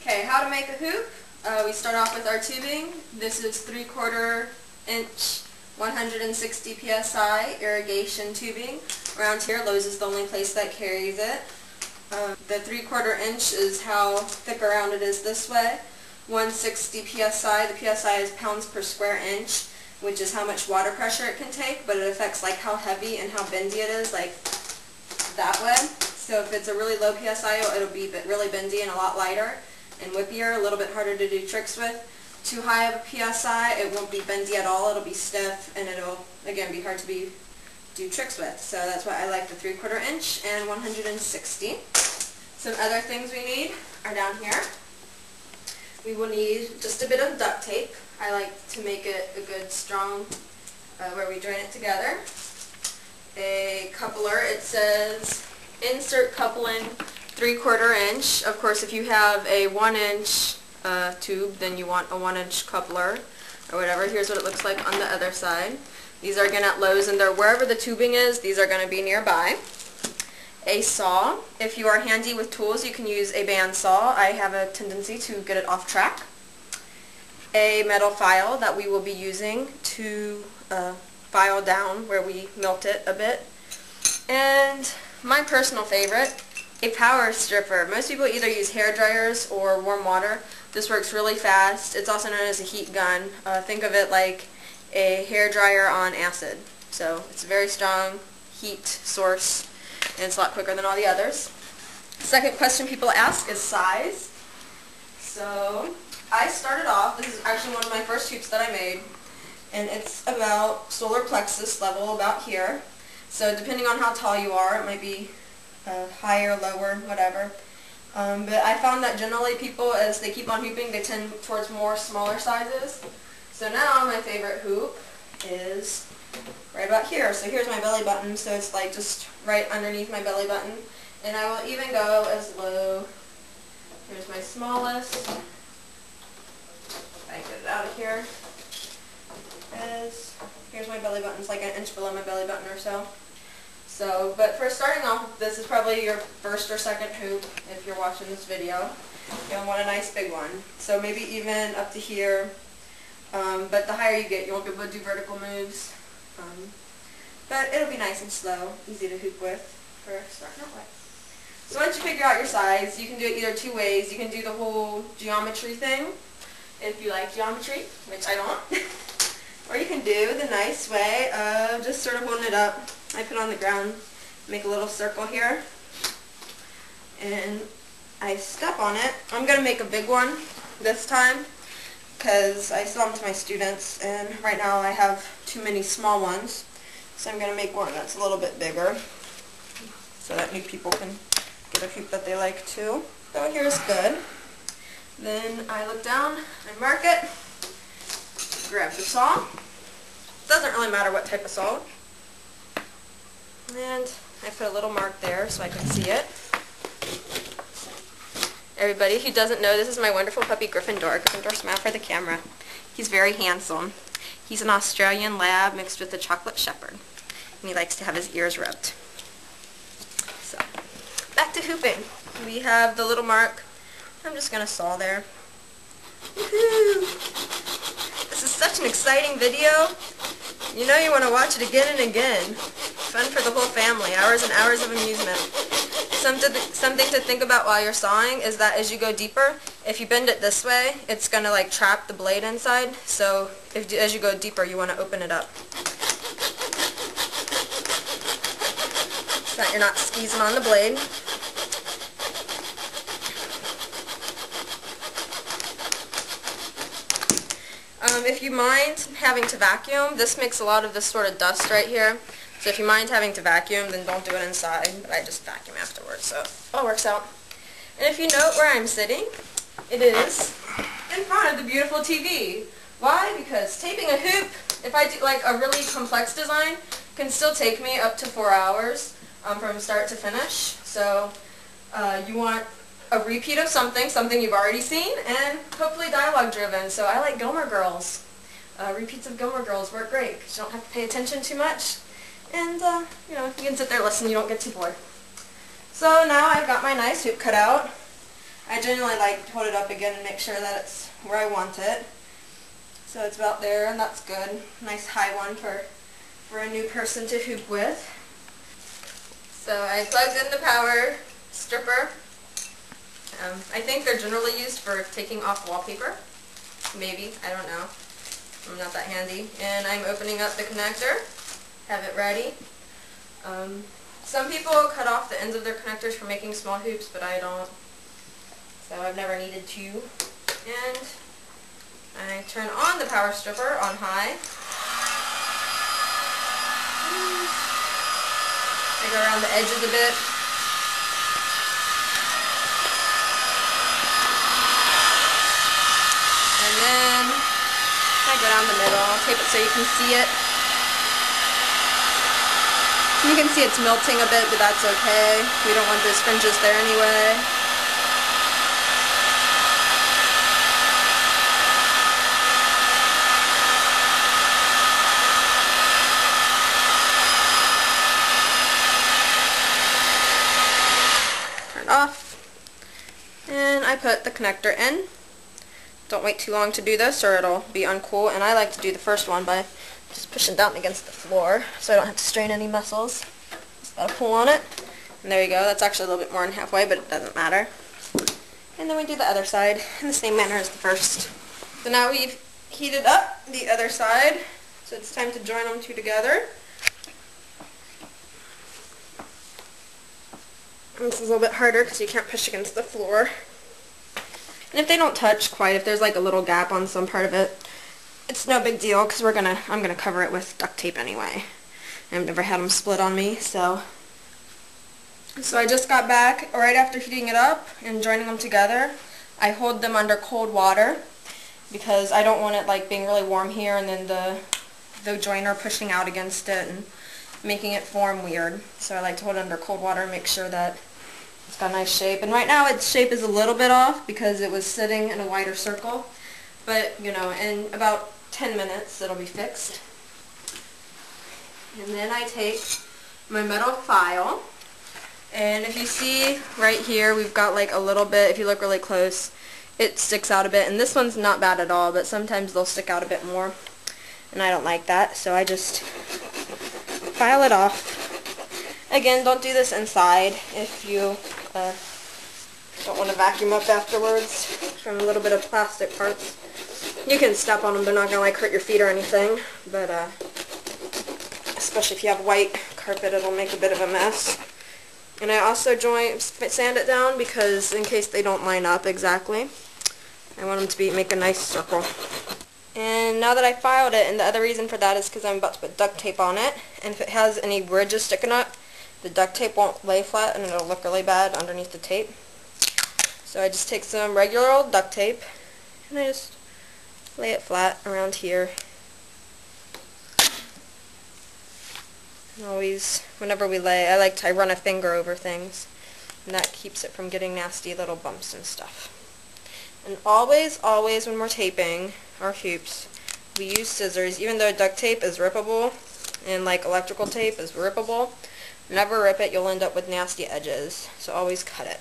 Okay, how to make a hoop. We start off with our tubing. This is 3/4 inch, 160 psi irrigation tubing. Around here, Lowe's is the only place that carries it. The 3/4 inch is how thick around it is this way. 160 psi, the psi is pounds per square inch, which is how much water pressure it can take, but it affects like how heavy and how bendy it is, like that way. So if it's a really low psi, it'll be really bendy and a lot lighter and whippier, a little bit harder to do tricks with. Too high of a psi, it won't be bendy at all, it'll be stiff, and it'll, again, be hard to do tricks with. So that's why I like the 3/4 inch and 160. Some other things we need are down here. We will need just a bit of duct tape. I like to make it a good strong, where we join it together. A coupler, it says insert coupling 3/4 inch. Of course, if you have a 1 inch tube, then you want a 1 inch coupler or whatever. Here's what it looks like on the other side. These are again at Lowe's, and they're wherever the tubing is, these are going to be nearby. A saw. If you are handy with tools, you can use a bandsaw. I have a tendency to get it off track. A metal file that we will be using to file down where we melt it a bit. And my personal favorite, a power stripper. Most people either use hair dryers or warm water. This works really fast. It's also known as a heat gun. Think of it like a hair dryer on acid. So it's a very strong heat source, and it's a lot quicker than all the others. Second question people ask is size. So I started off, this is actually one of my first hoops that I made, and it's about solar plexus level, about here. So depending on how tall you are, it might be higher, lower, whatever. But I found that generally people, as they keep on hooping, they tend towards more smaller sizes. So now my favorite hoop is right about here. So here's my belly button, so it's like just right underneath my belly button. And I will even go as low, here's my smallest, if I get it out of here, here's my belly button, it's like an inch below my belly button or so. So, but for starting off, this is probably your first or second hoop if you're watching this video. You'll want a nice big one. So maybe even up to here. But the higher you get, you won't be able to do vertical moves. But it'll be nice and slow, easy to hoop with for starting out with. So once you figure out your size, you can do it either two ways. You can do the whole geometry thing, if you like geometry, which I don't. Or you can do the nice way of just sort of holding it up. I put it on the ground, make a little circle here, and I step on it. I'm going to make a big one this time, because I sell them to my students, and right now I have too many small ones. So I'm going to make one that's a little bit bigger, so that new people can get a hoop that they like too. So here's good. Then I look down, I mark it, grab the saw. Doesn't really matter what type of saw. And I put a little mark there so I can see it. Everybody who doesn't know, this is my wonderful puppy Gryffindor. Gryffindor, smile for the camera. He's very handsome. He's an Australian lab mixed with a chocolate shepherd. And he likes to have his ears rubbed. So, back to hooping. We have the little mark. I'm just going to saw there. Woohoo! This is such an exciting video. You know you want to watch it again and again. Fun for the whole family. Hours and hours of amusement. Something to think about while you're sawing is that as you go deeper, if you bend it this way, it's going to like trap the blade inside. So as you go deeper, you want to open it up, so that you're not squeezing on the blade. If you mind having to vacuum, this makes a lot of this sort of dust right here. So if you mind having to vacuum, then don't do it inside, but I just vacuum afterwards, so it all works out. And if you note where I'm sitting, it is in front of the beautiful TV. Why? Because taping a hoop, if I do like a really complex design, can still take me up to 4 hours from start to finish. So you want a repeat of something you've already seen, and hopefully dialogue driven. So I like Gilmore Girls. Repeats of Gilmore Girls work great because you don't have to pay attention too much. And, you know, you can sit there, listen, you don't get too bored. So now I've got my nice hoop cut out. I generally like to hold it up again and make sure that it's where I want it. So it's about there, and that's good. Nice high one for a new person to hoop with. So I plugged in the power stripper. I think they're generally used for taking off wallpaper. Maybe, I don't know. I'm not that handy. And I'm opening up the connector. Have it ready. Some people cut off the ends of their connectors for making small hoops, but I don't. So I've never needed to. And I turn on the power stripper on high. I go around the edges a bit. And then I go down the middle. I'll tape it so you can see it. You can see it's melting a bit, but that's okay. We don't want those fringes there anyway. Turn it off. And I put the connector in. Don't wait too long to do this or it'll be uncool. And I like to do the first one by just pushing down against the floor so I don't have to strain any muscles. Just gotta pull on it. And there you go. That's actually a little bit more than halfway, but it doesn't matter. And then we do the other side in the same manner as the first. So now we've heated up the other side. So it's time to join them two together. And this is a little bit harder because you can't push against the floor. And if they don't touch quite, if there's like a little gap on some part of it, it's no big deal because I'm gonna cover it with duct tape anyway. I've never had them split on me, so I just got back right after heating it up and joining them together. I hold them under cold water because I don't want it like being really warm here and then the joiner pushing out against it and making it form weird. So I like to hold it under cold water and make sure that it's got a nice shape. And right now its shape is a little bit off because it was sitting in a wider circle. But, you know, in about 10 minutes it'll be fixed. And then I take my metal file. And if you see right here, we've got like a little bit, if you look really close, it sticks out a bit. And this one's not bad at all, but sometimes they'll stick out a bit more. And I don't like that, so I just file it off. Again, don't do this inside if you don't want to vacuum up afterwards from a little bit of plastic parts. You can step on them, they're not going to like hurt your feet or anything, but especially if you have white carpet, it'll make a bit of a mess. And I also sand it down because in case they don't line up exactly, I want them to make a nice circle. And now that I filed it, and the other reason for that is because I'm about to put duct tape on it, and if it has any ridges sticking up, the duct tape won't lay flat and it'll look really bad underneath the tape. So I just take some regular old duct tape and I just lay it flat around here. And always, whenever we lay, I run a finger over things, and that keeps it from getting nasty little bumps and stuff. And always, always when we're taping our hoops, we use scissors. Even though duct tape is rippable and like electrical tape is rippable, never rip it, you'll end up with nasty edges. So always cut it.